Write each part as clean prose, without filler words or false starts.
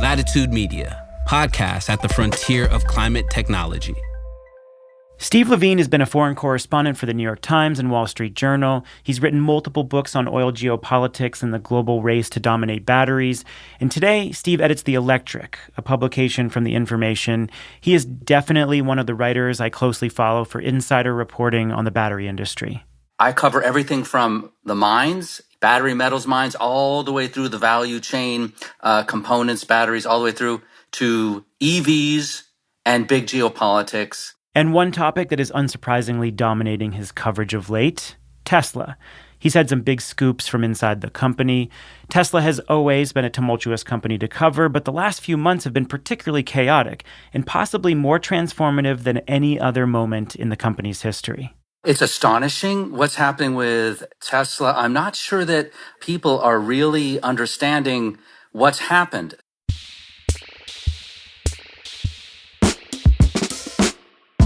Latitude Media, podcast at the frontier of climate technology. Steve LeVine has been a foreign correspondent for the New York Times and Wall Street Journal. He's written multiple books on oil geopolitics and the global race to dominate batteries. And today, Steve edits The Electric, a publication from The Information. He is definitely one of the writers I closely follow for insider reporting on the battery industry. I cover everything from the mines, battery metals mines, all the way through the value chain, components, batteries, all the way through to EVs and big geopolitics. And one topic that is unsurprisingly dominating his coverage of late, Tesla. He's had some big scoops from inside the company. Tesla has always been a tumultuous company to cover, but the last few months have been particularly chaotic and possibly more transformative than any other moment in the company's history. It's astonishing what's happening with Tesla. I'm not sure that people are really understanding what's happened.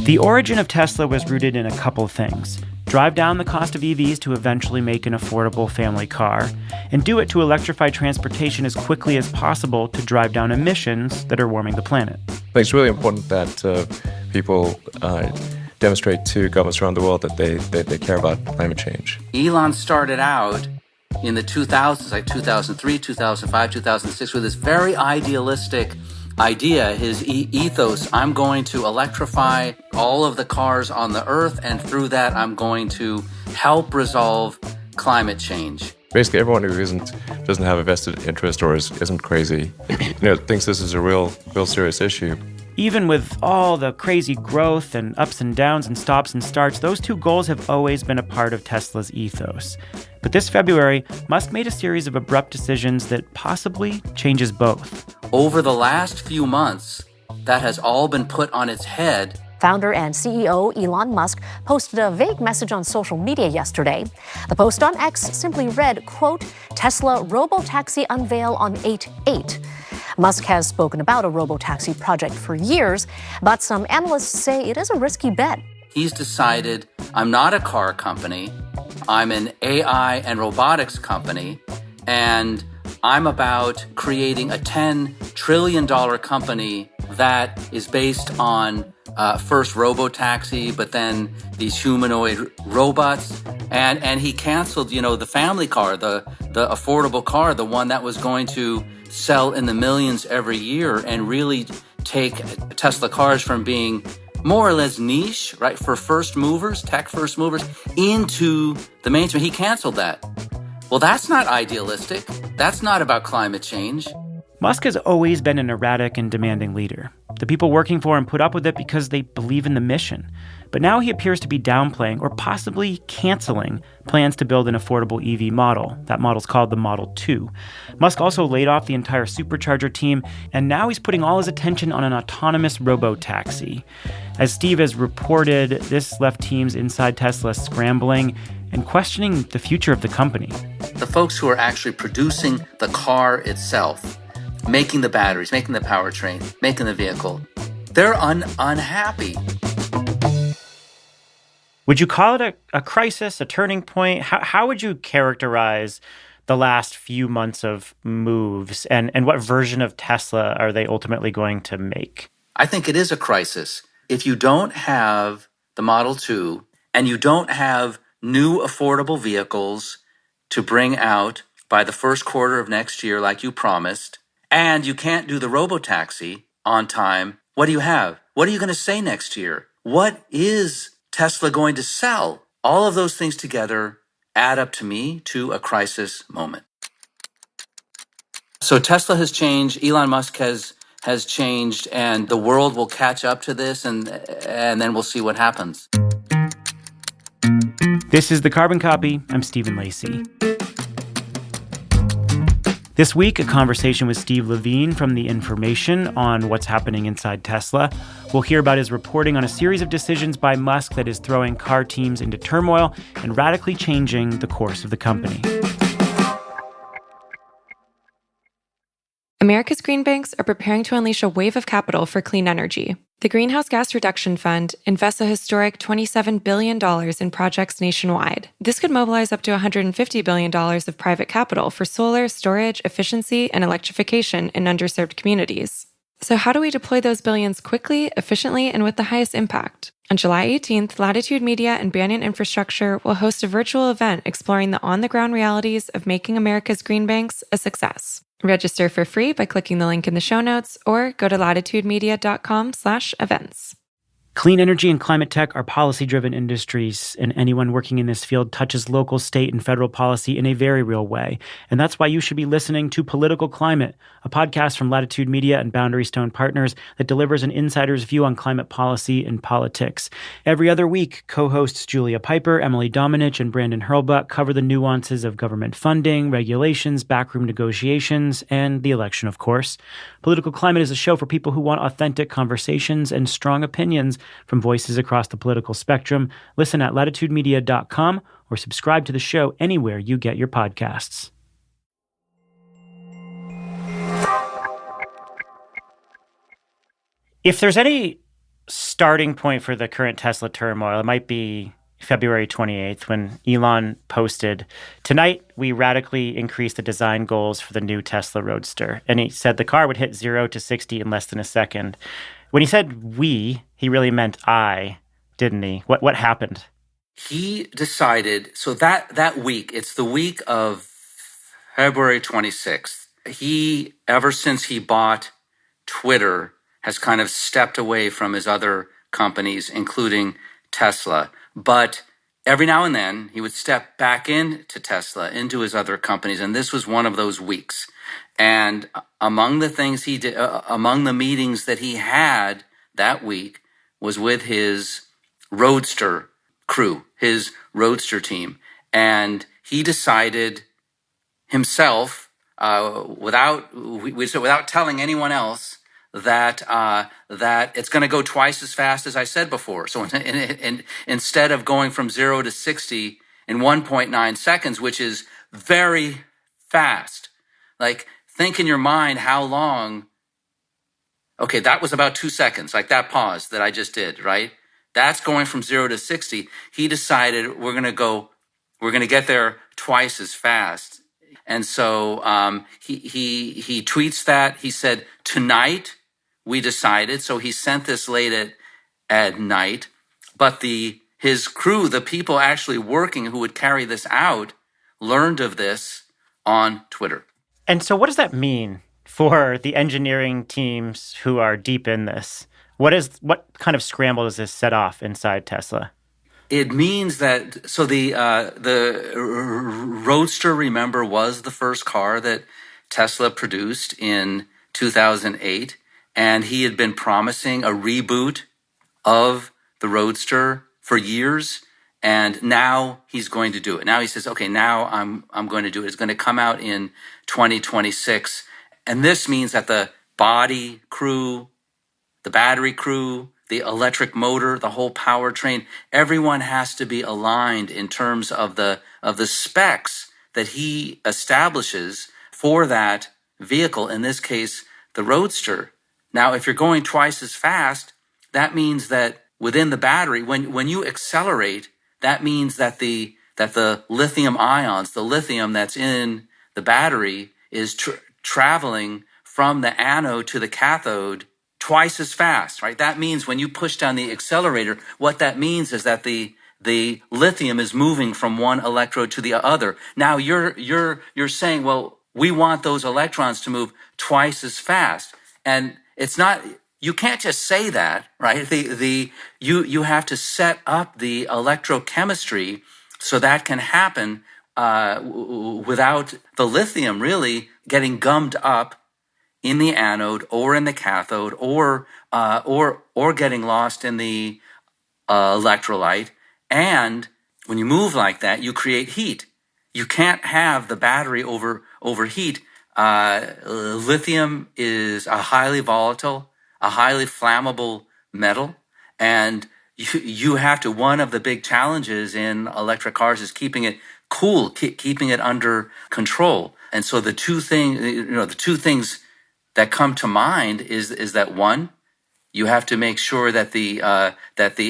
The origin of Tesla was rooted in a couple things. Drive down the cost of EVs to eventually make an affordable family car, and do it to electrify transportation as quickly as possible to drive down emissions that are warming the planet. I think it's really important that people demonstrate to governments around the world that they care about climate change. Elon started out in the 2000s, like 2003, 2005, 2006, with this very idealistic idea, his ethos. I'm going to electrify all of the cars on the earth, and through that, I'm going to help resolve climate change. Basically, everyone who doesn't have a vested interest or isn't crazy, thinks this is a real serious issue. Even with all the crazy growth and ups and downs and stops and starts, those two goals have always been a part of Tesla's ethos. But this February, Musk made a series of abrupt decisions that possibly changes both. Over the last few months, that has all been put on its head. Founder and CEO Elon Musk posted a vague message on social media yesterday. The post on X simply read, quote, Tesla robotaxi unveil on 8/8. Musk has spoken about a robotaxi project for years, but some analysts say it is a risky bet. He's decided, I'm not a car company, I'm an AI and robotics company, and I'm about creating a $10 trillion company that is based on first robotaxi, but then these humanoid robots. And he canceled, the family car, the affordable car, the one that was going to sell in the millions every year and really take Tesla cars from being more or less niche, right, for first movers, tech first movers, into the mainstream. He canceled that. Well, that's not idealistic. That's not about climate change. Musk has always been an erratic and demanding leader. The people working for him put up with it because they believe in the mission. But now he appears to be downplaying or possibly canceling plans to build an affordable EV model. That model's called the Model 2. Musk also laid off the entire supercharger team, and now he's putting all his attention on an autonomous robotaxi. As Steve has reported, this left teams inside Tesla scrambling and questioning the future of the company. The folks who are actually producing the car itself, making the batteries, making the powertrain, making the vehicle, they're unhappy. Would you call it a crisis, a turning point? How would you characterize the last few months of moves, and what version of Tesla are they ultimately going to make? I think it is a crisis. If you don't have the Model 2 and you don't have new affordable vehicles to bring out by the first quarter of next year like you promised, and you can't do the robotaxi on time, what do you have? What are you going to say next year? What is Tesla going to sell? All of those things together add up to me to a crisis moment. So Tesla has changed, Elon Musk has changed, and the world will catch up to this, and then we'll see what happens. This is The Carbon Copy. I'm Stephen Lacey. This week, a conversation with Steve LeVine from The Information on what's happening inside Tesla. We'll hear about his reporting on a series of decisions by Musk that is throwing car teams into turmoil and radically changing the course of the company. America's green banks are preparing to unleash a wave of capital for clean energy. The Greenhouse Gas Reduction Fund invests a historic $27 billion in projects nationwide. This could mobilize up to $150 billion of private capital for solar, storage, efficiency, and electrification in underserved communities. So how do we deploy those billions quickly, efficiently, and with the highest impact? On July 18th, Latitude Media and Banyan Infrastructure will host a virtual event exploring the on-the-ground realities of making America's green banks a success. Register for free by clicking the link in the show notes or go to latitudemedia.com/events. Clean energy and climate tech are policy-driven industries, and anyone working in this field touches local, state, and federal policy in a very real way. And that's why you should be listening to Political Climate, a podcast from Latitude Media and Boundary Stone Partners that delivers an insider's view on climate policy and politics. Every other week, co-hosts Julia Piper, Emily Domenech, and Brandon Hurlbut cover the nuances of government funding, regulations, backroom negotiations, and the election, of course. Political Climate is a show for people who want authentic conversations and strong opinions from voices across the political spectrum. Listen at latitudemedia.com or subscribe to the show anywhere you get your podcasts. If there's any starting point for the current Tesla turmoil, it might be February 28th when Elon posted, "Tonight, we radically increased the design goals for the new Tesla Roadster." And he said the car would hit 0 to 60 in less than a second. When he said we, he really meant I, didn't he? What happened? He decided, so that week, it's the week of February 26th. He, ever since he bought Twitter, has kind of stepped away from his other companies, including Tesla. But every now and then, he would step back into Tesla, into his other companies, and this was one of those weeks. And among the things he did, among the meetings that he had that week was with his Roadster crew, his Roadster team. And he decided himself, without telling anyone else, that it's going to go twice as fast as I said before. So instead of going from 0 to 60 in 1.9 seconds, which is very fast, like, think in your mind how long. Okay, that was about 2 seconds, like that pause that I just did, right? That's going from 0 to 60. He decided we're going to get there twice as fast. And so he tweets that. He said, "Tonight we decided." So he sent this late at night. But his crew, the people actually working who would carry this out, learned of this on Twitter. And so what does that mean for the engineering teams who are deep in this? What kind of scramble does this set off inside Tesla? It means that, so the Roadster, remember, was the first car that Tesla produced in 2008, and he had been promising a reboot of the Roadster for years, and now he's going to do it. Now he says, okay, now I'm going to do it. It's going to come out in 2026, and this means that the body crew, the battery crew, the electric motor, the whole powertrain, everyone has to be aligned in terms of the specs that he establishes for that vehicle, in this case, the Roadster. Now, if you're going twice as fast, that means that within the battery, when you accelerate, that means that the lithium ions, the lithium that's in the battery, is traveling from the anode to the cathode twice as fast, right? That means when you push down the accelerator, what that means is that the lithium is moving from one electrode to the other. Now you're saying, well, we want those electrons to move twice as fast, and it's not. You can't just say that, right? You have to set up the electrochemistry so that can happen without the lithium really getting gummed up in the anode or in the cathode or getting lost in the electrolyte. And when you move like that, you create heat. You can't have the battery overheat. Lithium is a highly volatile, a highly flammable metal, and you have to. One of the big challenges in electric cars is keeping it cool, keeping it under control. And so the two things that come to mind is that, one, You have to make sure that the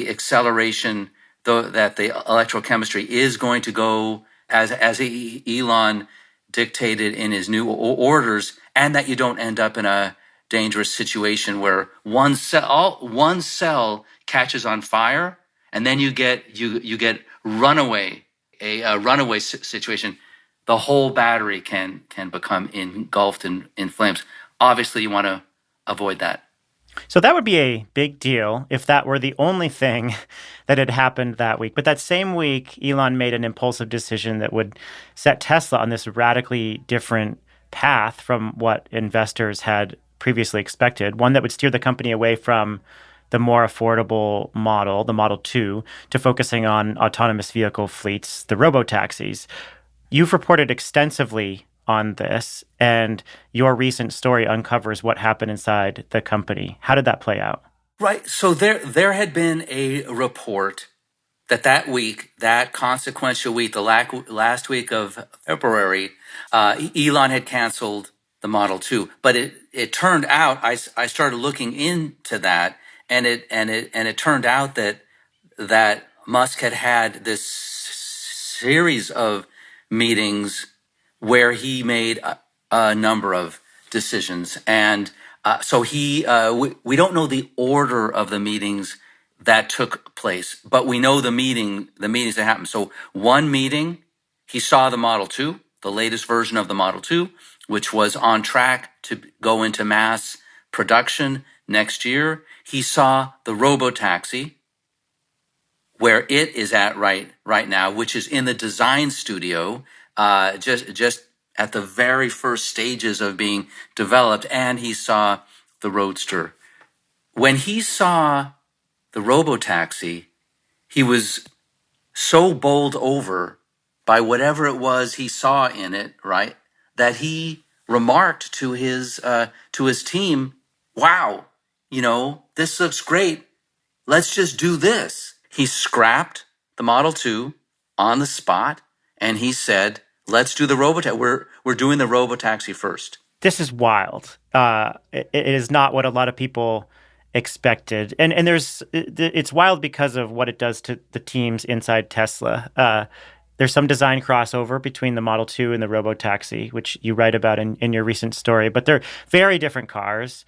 acceleration, that the electrochemistry is going to go as Elon dictated in his new orders, and that you don't end up in a dangerous situation where one cell catches on fire, and then you get a runaway situation. The whole battery can become engulfed in flames. Obviously, you want to avoid that. So that would be a big deal if that were the only thing that had happened that week. But that same week, Elon made an impulsive decision that would set Tesla on this radically different path from what investors had previously expected, one that would steer the company away from the more affordable model, the Model 2, to focusing on autonomous vehicle fleets, the robotaxis. You've reported extensively on this, and your recent story uncovers what happened inside the company. How did that play out? Right. So there had been a report that week, that consequential week, the last week of February, Elon had canceled the Model 2. But it turned out, I started looking into that, and it turned out that Musk had this series of meetings where he made a number of decisions. And so we don't know the order of the meetings that took place, but we know the meetings that happened. So one meeting, he saw the Model 2, the latest version of the Model 2, which was on track to go into mass production next year. He saw the robotaxi, where it is at right now, which is in the design studio, just at the very first stages of being developed, and he saw the Roadster. When he saw the robotaxi, he was so bowled over by whatever it was he saw in it, right, that he remarked to his team, "Wow, this looks great. Let's just do this." He scrapped the Model 2 on the spot, and he said, "Let's do the robotaxi. We're doing the robotaxi first." This is wild. It is not what a lot of people expected, and it's wild because of what it does to the teams inside Tesla. There's some design crossover between the Model 2 and the robotaxi, which you write about in your recent story, but they're very different cars.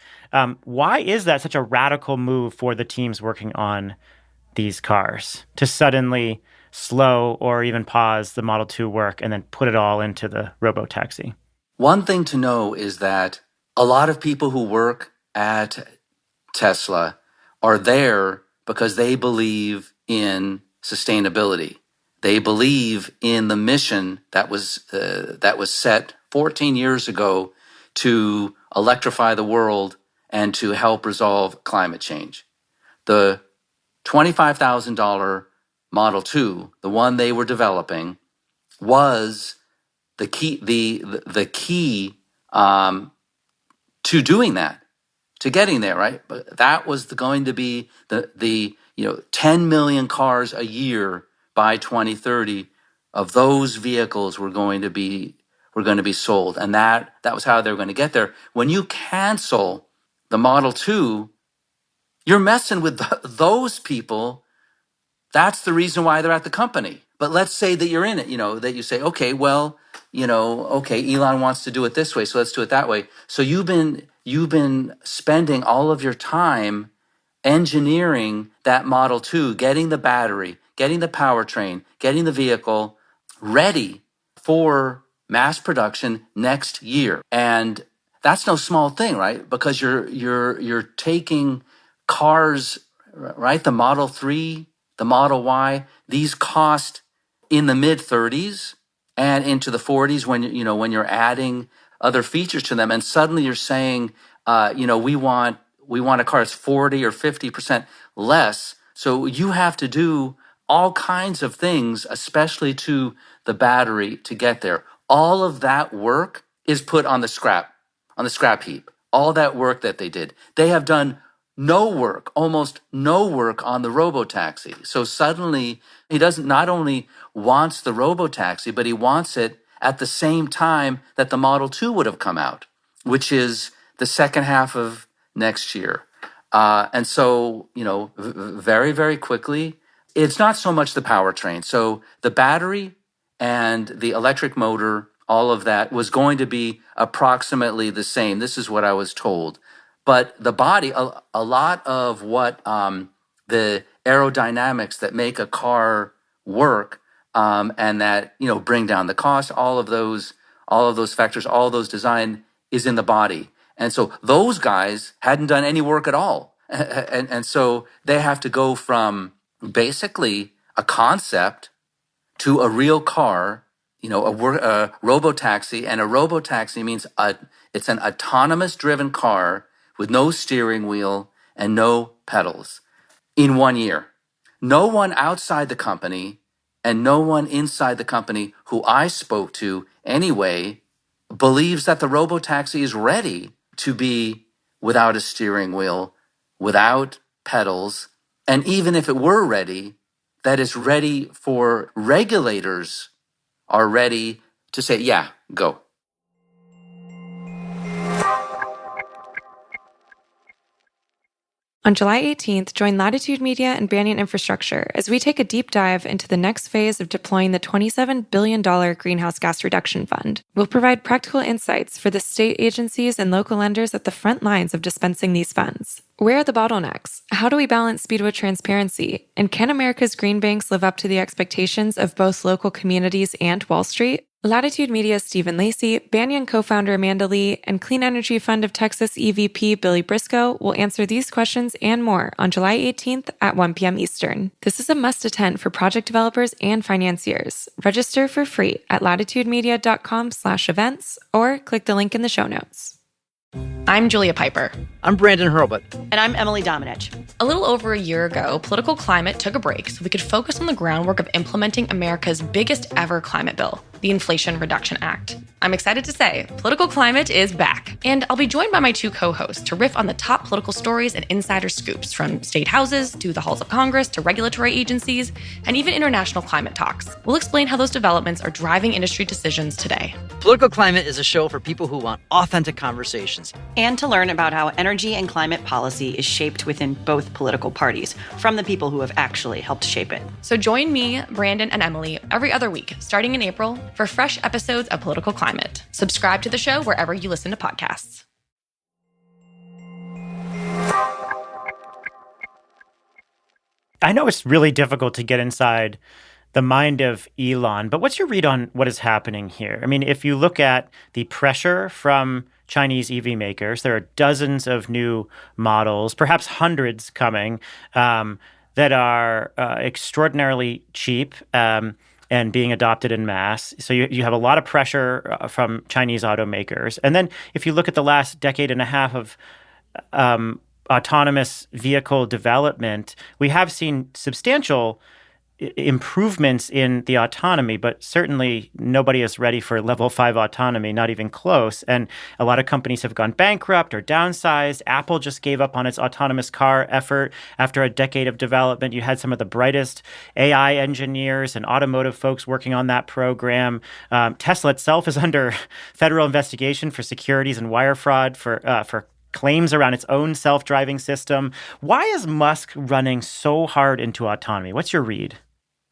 Why is that such a radical move for the teams working on these cars to suddenly slow or even pause the Model 2 work and then put it all into the robotaxi? One thing to know is that a lot of people who work at Tesla are there because they believe in sustainability. They believe in the mission that was set 14 years ago to electrify the world and to help resolve climate change. The $25,000 Model 2, the one they were developing, was the key to doing that, to getting there, right? But that was going to be the 10 million cars a year by 2030 of those vehicles were going to be sold, and that was how they were going to get there. When you cancel the Model 2, you're messing with those people. That's the reason why they're at the company. But let's say that you're in it, that you say, okay, well, okay, Elon wants to do it this way, so let's do it that way. So you've been spending all of your time engineering that Model 2, getting the battery, getting the powertrain, getting the vehicle ready for mass production next year. And that's no small thing, right? Because you're taking cars, right? The Model 3, the Model Y, these cost in the mid 30s and into the 40s when you're adding other features to them, and suddenly you're saying, we want a car that's 40 or 50% less. So you have to do all kinds of things, especially to the battery, to get there. All of that work is put on the scrap heap. All that work that they did, they have done almost no work on the robotaxi. So suddenly he not only wants the robotaxi, but he wants it at the same time that the Model 2 would have come out, which is the second half of next year. And so, very, very quickly, it's not so much the powertrain. So the battery and the electric motor, all of that was going to be approximately the same. This is what I was told. But the body, a lot of what the aerodynamics that make a car work and that bring down the cost, all of those factors, all of those design is in the body. And so those guys hadn't done any work at all. And so they have to go from basically a concept to a real car, a robo-taxi. And a robo-taxi means it's an autonomous driven car with no steering wheel and no pedals in 1 year. No one outside the company and no one inside the company who I spoke to anyway believes that the robo-taxi is ready to be without a steering wheel, without pedals, and even if it were ready, that it's ready for regulators are ready to say, yeah, go. On July 18th, join Latitude Media and Banyan Infrastructure as we take a deep dive into the next phase of deploying the $27 billion Greenhouse Gas Reduction Fund. We'll provide practical insights for the state agencies and local lenders at the front lines of dispensing these funds. Where are the bottlenecks? How do we balance speed with transparency? And can America's green banks live up to the expectations of both local communities and Wall Street? Latitude Media's Stephen Lacey, Banyan co-founder Amanda Lee, and Clean Energy Fund of Texas EVP Billy Briscoe will answer these questions and more on July 18th at 1 p.m. Eastern. This is a must-attend for project developers and financiers. Register for free at latitudemedia.com/events or click the link in the show notes. I'm Julia Piper. I'm Brandon Hurlbut. And I'm Emily Domenech. A little over a year ago, Political Climate took a break so we could focus on the groundwork of implementing America's biggest ever climate bill, the Inflation Reduction Act. I'm excited to say, Political Climate is back. And I'll be joined by my two co-hosts to riff on the top political stories and insider scoops, from state houses to the halls of Congress to regulatory agencies and even international climate talks. We'll explain how those developments are driving industry decisions today. Political Climate is a show for people who want authentic conversations. And to learn about how energy and climate policy is shaped within both political parties, from the people who have actually helped shape it. So join me, Brandon, and Emily every other week, starting in April, for fresh episodes of Political Climate. Subscribe to the show wherever you listen to podcasts. I know it's really difficult to get inside the mind of Elon, but what's your read on what is happening here? I mean, if you look at the pressure from Chinese EV makers, there are dozens of new models, perhaps hundreds coming, that are extraordinarily cheap and being adopted in mass. So you have a lot of pressure from Chinese automakers. And then if you look at the last decade and a half of autonomous vehicle development, we have seen substantial improvements in the autonomy, but certainly nobody is ready for level 5 autonomy, not even close. And a lot of companies have gone bankrupt or downsized. Apple just gave up on its autonomous car effort after a decade of development. You had some of the brightest AI engineers and automotive folks working on that program. Tesla itself is under federal investigation for securities and wire fraud for claims around its own self-driving system. Why is Musk running so hard into autonomy? What's your read?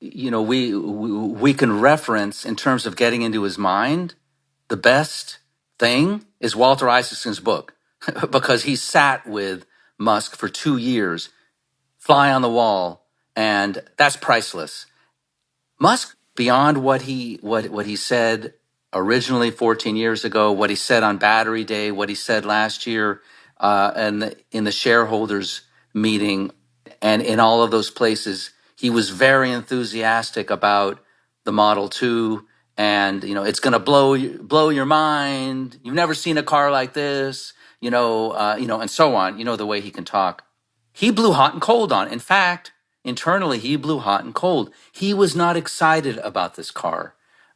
We can reference, in terms of getting into his mind, the best thing is Walter Isaacson's book, because he sat with Musk for 2 years, fly on the wall, and that's priceless. Musk, beyond what he said originally 14 years ago, what he said on Battery Day, what he said last year, and in the shareholders meeting, and in all of those places, he was very enthusiastic about the Model 2, and it's going to blow your mind. You've never seen a car like this, and so on. The way he can talk. He blew hot and cold on. In fact, internally, he blew hot and cold. He was not excited about this car.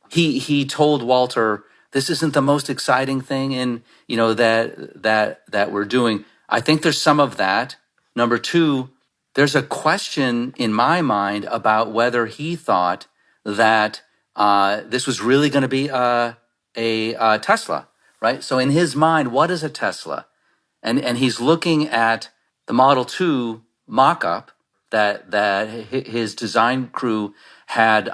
He told Walter, "This isn't the most exciting thing that we're doing." I think there's some of that. Number two, there's a question in my mind about whether he thought that this was really going to be a Tesla, right? So in his mind, what is a Tesla? And he's looking at the Model 2 mock-up that his design crew had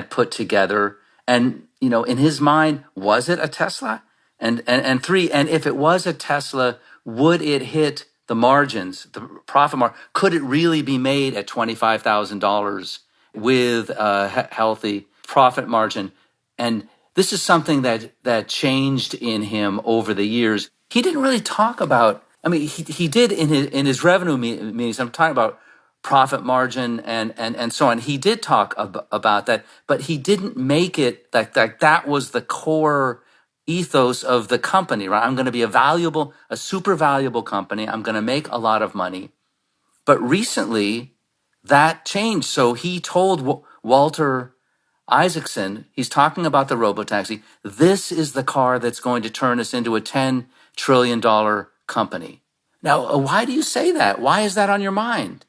put together. And, in his mind, was it a Tesla? And three, and if it was a Tesla, would it hit the margins, the profit margin? Could it really be made at $25,000 with a healthy profit margin? And this is something that changed in him over the years. He didn't really talk about. I mean, he did in his revenue meetings. I'm talking about profit margin and so on. He did talk about that, but he didn't make it like that was the core ethos of the company, right? I'm going to be a super valuable company. I'm going to make a lot of money. But recently that changed. So he told Walter Isaacson, he's talking about the robotaxi. This is the car that's going to turn us into a $10 trillion company. Now, why do you say that? Why is that on your mind?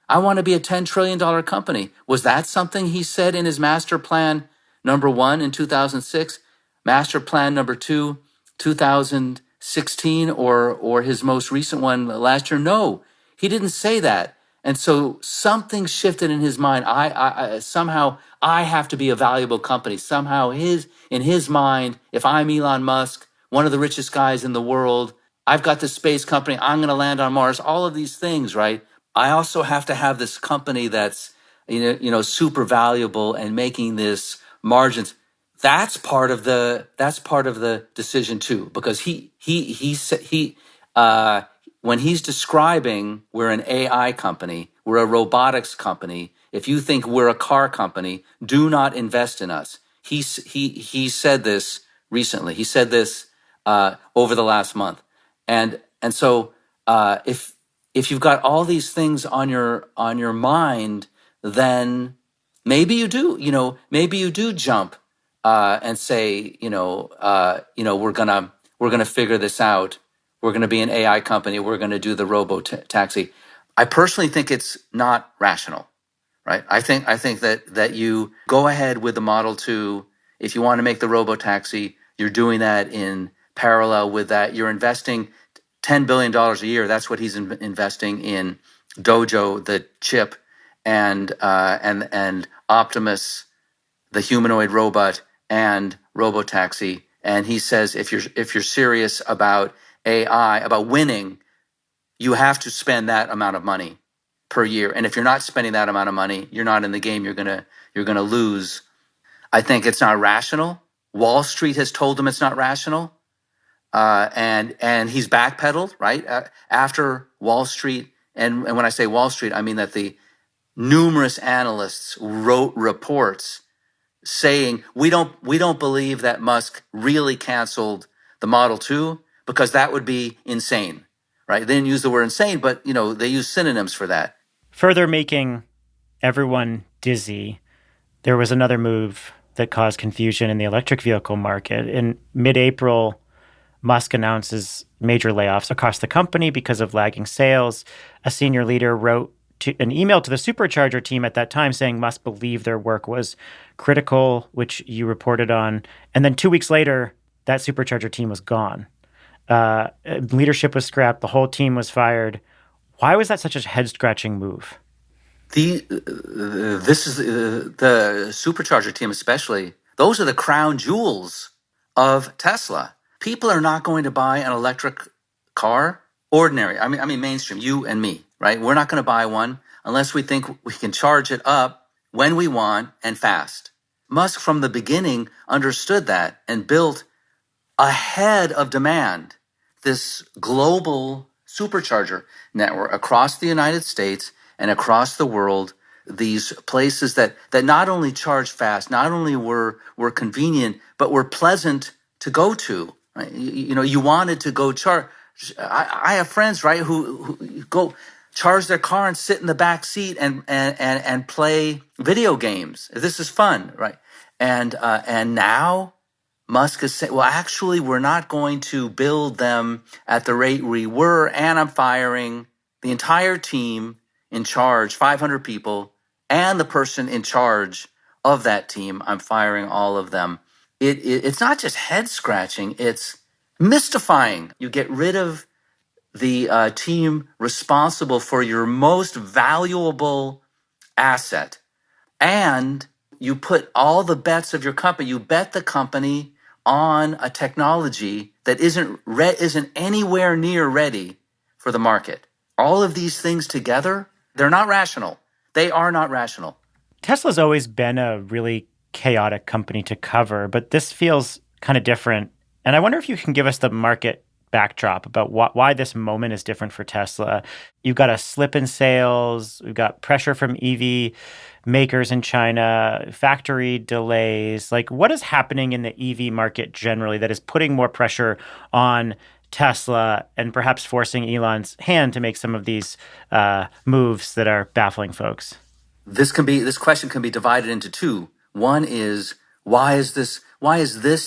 I want to be a $10 trillion company. Was that something he said in his master plan number 1 in 2006? Master plan number 2, 2016, or his most recent one last year? No, he didn't say that. And so something shifted in his mind. Somehow I have to be a valuable company. Somehow in his mind, if I'm Elon Musk, one of the richest guys in the world, I've got this space company, I'm going to land on Mars, all of these things, right? I also have to have this company that's, super valuable and making this margins. That's part of the decision too, because when he's describing we're an AI company, we're a robotics company. If you think we're a car company, do not invest in us. He said this recently. He said this over the last month, and so if you've got all these things on your mind, then maybe you do jump and say, we're gonna figure this out. We're gonna be an AI company. We're gonna do the taxi. I personally think it's not rational, right? I think that you go ahead with the Model 2 if you want to make the robo-taxi. You're doing that in parallel with that. You're investing $10 billion a year. That's what he's investing in Dojo, the chip, and Optimus, the humanoid robot, and Robotaxi. And he says if you're serious about AI, about winning, you have to spend that amount of money per year. And if you're not spending that amount of money, you're not in the game. You're gonna lose. I think it's not rational. Wall Street has told him it's not rational. And he's backpedaled, right? After Wall Street, and when I say Wall Street, I mean that the numerous analysts wrote reports saying we don't believe that Musk really canceled the Model 2 because that would be insane, right? They didn't use the word insane, but they use synonyms for that. Further making everyone dizzy, there was another move that caused confusion in the electric vehicle market. In mid-April, Musk announces major layoffs across the company because of lagging sales. A senior leader wrote an email to the supercharger team at that time saying Musk believed their work was critical, which you reported on. And then 2 weeks later, that supercharger team was gone. Leadership was scrapped. The whole team was fired. Why was that such a head-scratching move? This is the supercharger team, especially. Those are the crown jewels of Tesla. People are not going to buy an electric car, ordinary. I mean, mainstream. You and me, right? We're not going to buy one unless we think we can charge it up when we want and fast. Musk, from the beginning, understood that and built ahead of demand this global supercharger network across the United States and across the world. These places that not only charge fast, not only were convenient, but were pleasant to go to. Right? You wanted to go charge. I have friends, right, who go charge their car and sit in the back seat and play video games. This is fun, right? And now Musk is saying, well, actually, we're not going to build them at the rate we were, and I'm firing the entire team in charge, 500 people, and the person in charge of that team. I'm firing all of them. It's not just head scratching, it's mystifying. You get rid of the team responsible for your most valuable asset, and you put all the bets of your company, you bet the company on a technology that isn't anywhere near ready for the market. All of these things together, they're not rational. They are not rational. Tesla's always been a really chaotic company to cover, but this feels kind of different. And I wonder if you can give us the market backdrop about why this moment is different for Tesla. You've got a slip in sales, we've got pressure from EV makers in China, factory delays. Like, what is happening in the EV market generally that is putting more pressure on Tesla and perhaps forcing Elon's hand to make some of these moves that are baffling folks? This question can be divided into two. One is, why is this?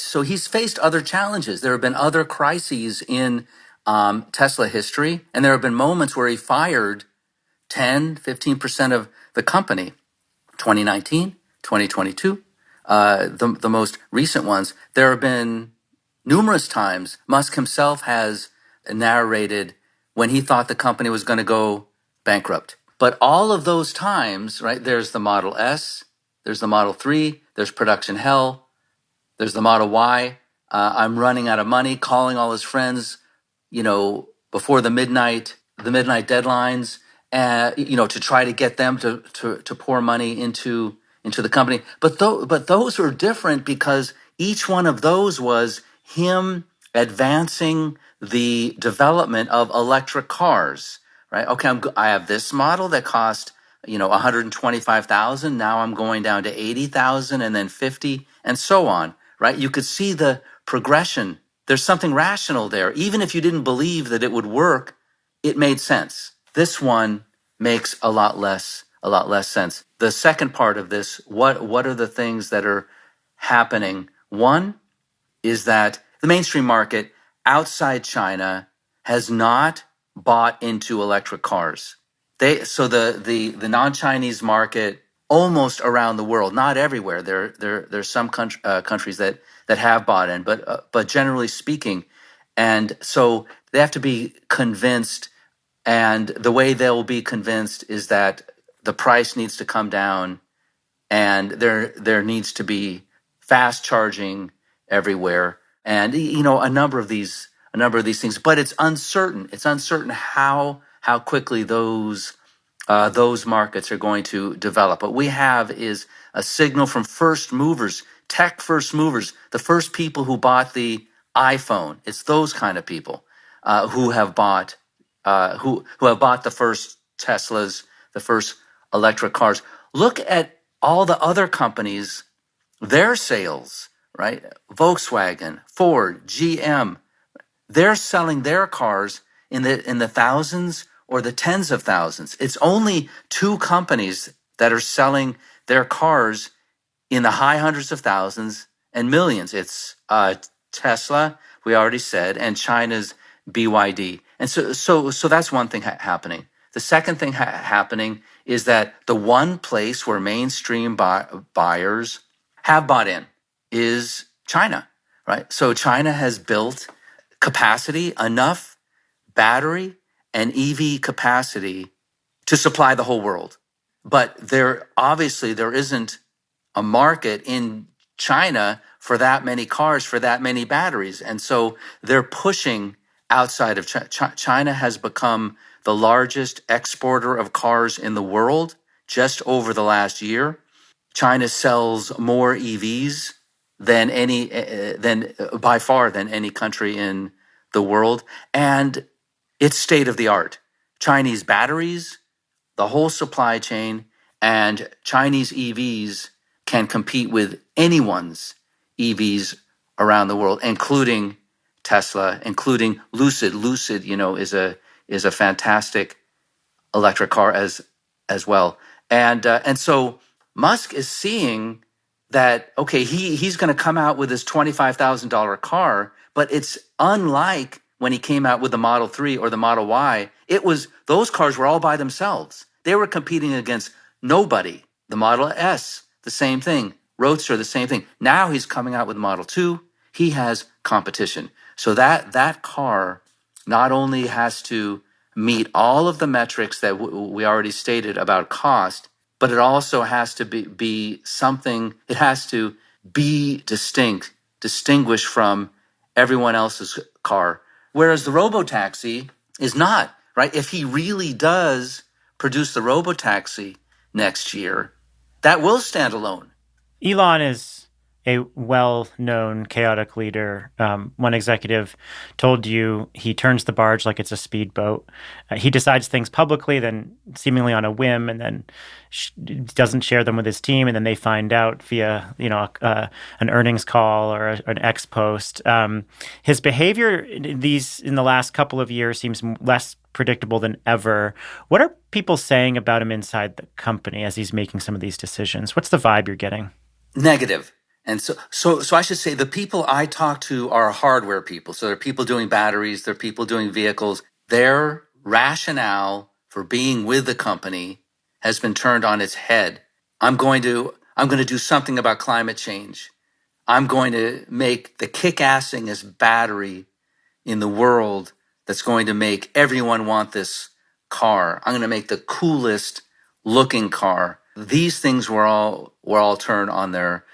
So he's faced other challenges. There have been other crises in Tesla history, and there have been moments where he fired 10, 15% of the company. 2019, 2022, the most recent ones. There have been numerous times Musk himself has narrated when he thought the company was going to go bankrupt. But all of those times, right, there's the Model S, there's the Model 3, there's production hell, there's the Model Y. I'm running out of money, calling all his friends, before the midnight deadlines, to try to get them to pour money into the company. But those are different because each one of those was him advancing the development of electric cars, right? Okay, I have this model that cost, 125,000. Now I'm going down to 80,000 and then 50 and so on, right? You could see the progression. There's something rational there. Even if you didn't believe that it would work, it made sense. This one makes a lot less sense. The second part of this, what are the things that are happening? One is that the mainstream market outside China has not bought into electric cars. The non-Chinese market almost around the world, not everywhere. There's some countries that have bought in, but generally speaking, and so they have to be convinced. And the way they'll be convinced is that the price needs to come down, and there needs to be fast charging everywhere, and a number of these things. But it's uncertain. It's uncertain how quickly those markets are going to develop. What we have is a signal from first movers, tech first movers, the first people who bought the iPhone. It's those kind of people who have bought the first Teslas, the first electric cars. Look at all the other companies, their sales, right? Volkswagen, Ford, GM, they're selling their cars in the thousands or the tens of thousands. It's only two companies that are selling their cars in the high hundreds of thousands and millions. It's Tesla, we already said, and China's BYD. And so that's one thing happening. The second thing happening is that the one place where mainstream buyers have bought in is China, right? So China has built capacity, enough battery and EV capacity to supply the whole world. But there isn't a market in China for that many cars, for that many batteries. And so they're pushing outside of China. China has become the largest exporter of cars in the world just over the last year. China sells more EVs than by far than any country in the world. And it's state of the art. Chinese batteries, the whole supply chain, and Chinese EVs can compete with anyone's EVs around the world, including Tesla, including Lucid. Lucid, is a fantastic electric car as well. And so Musk is seeing that, okay, he's going to come out with this $25,000 car, but it's unlike when he came out with the Model 3 or the Model Y. Those cars were all by themselves. They were competing against nobody. The Model S, the same thing. Roadster, the same thing. Now he's coming out with Model 2. He has competition. So that car not only has to meet all of the metrics that we already stated about cost, but it also has to be something, it has to be distinguished from everyone else's car. Whereas the robotaxi is not, right? If he really does produce the robotaxi next year, that will stand alone. Elon is a well-known chaotic leader. One executive told you he turns the barge like it's a speedboat. He decides things publicly, then seemingly on a whim, and then doesn't share them with his team, and then they find out via an earnings call or an X post. His behavior in the last couple of years seems less predictable than ever. What are people saying about him inside the company as he's making some of these decisions? What's the vibe you're getting? Negative. And so I should say the people I talk to are hardware people. So they're people doing batteries, they're people doing vehicles. Their rationale for being with the company has been turned on its head. I'm going to do something about climate change. I'm going to make the kick-assingest battery in the world that's going to make everyone want this car. I'm going to make the coolest looking car. These things were all turned on their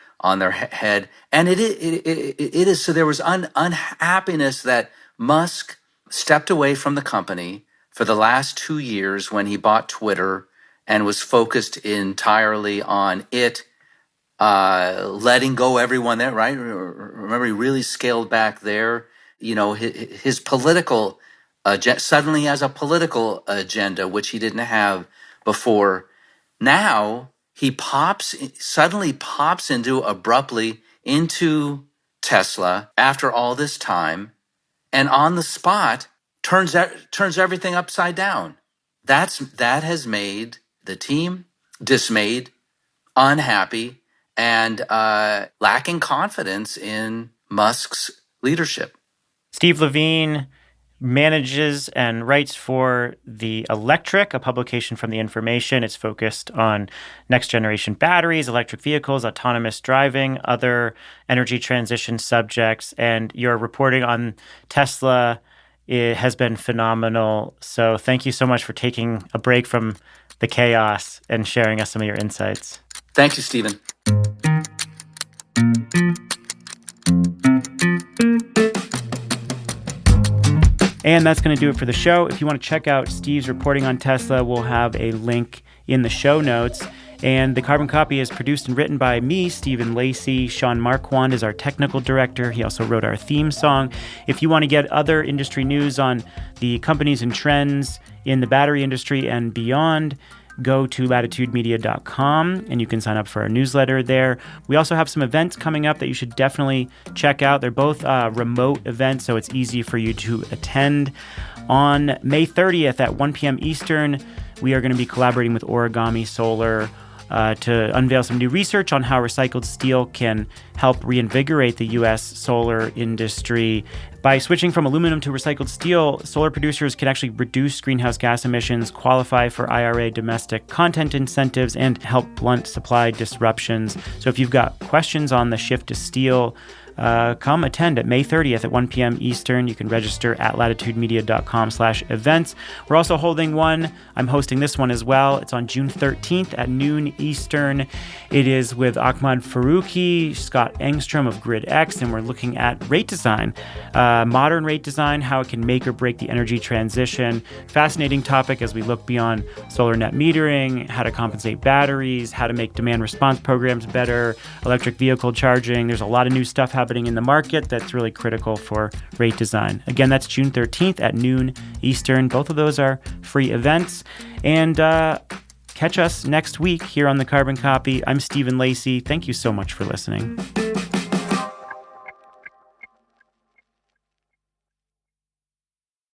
head, and it is. So there was unhappiness that Musk stepped away from the company for the last 2 years when he bought Twitter and was focused entirely on it, letting go everyone there. Right? Remember, he really scaled back there. His political suddenly has a political agenda which he didn't have before. Now he suddenly pops abruptly into Tesla after all this time, and on the spot turns everything upside down. That has made the team dismayed, unhappy, and lacking confidence in Musk's leadership. Steve LeVine manages and writes for The Electric, a publication from The Information. It's focused on next-generation batteries, electric vehicles, autonomous driving, other energy transition subjects. And your reporting on Tesla has been phenomenal. So thank you so much for taking a break from the chaos and sharing us some of your insights. Thank you, Stephen. And that's going to do it for the show. If you want to check out Steve's reporting on Tesla, we'll have a link in the show notes. And The Carbon Copy is produced and written by me, Stephen Lacey. Sean Marquand is our technical director. He also wrote our theme song. If you want to get other industry news on the companies and trends in the battery industry and beyond, go to latitudemedia.com and you can sign up for our newsletter there. We also have some events coming up that you should definitely check out. They're both remote events, so it's easy for you to attend. On May 30th at 1 p.m. Eastern, we are going to be collaborating with Origami Solar to unveil some new research on how recycled steel can help reinvigorate the U.S. solar industry. By switching from aluminum to recycled steel, solar producers can actually reduce greenhouse gas emissions, qualify for IRA domestic content incentives, and help blunt supply disruptions. So if you've got questions on the shift to steel, come attend at May 30th at 1 p.m. Eastern. You can register at latitudemedia.com/events. We're also holding one. I'm hosting this one as well. It's on June 13th at noon Eastern. It is with Ahmad Farouki, Scott Engstrom of GridX, and we're looking at rate design, modern rate design, how it can make or break the energy transition. Fascinating topic as we look beyond solar net metering, how to compensate batteries, how to make demand response programs better, electric vehicle charging. There's a lot of new stuff happening in the market that's really critical for rate design. Again, that's June 13th at noon Eastern. Both of those are free events. And catch us next week here on The Carbon Copy. I'm Stephen Lacey. Thank you so much for listening.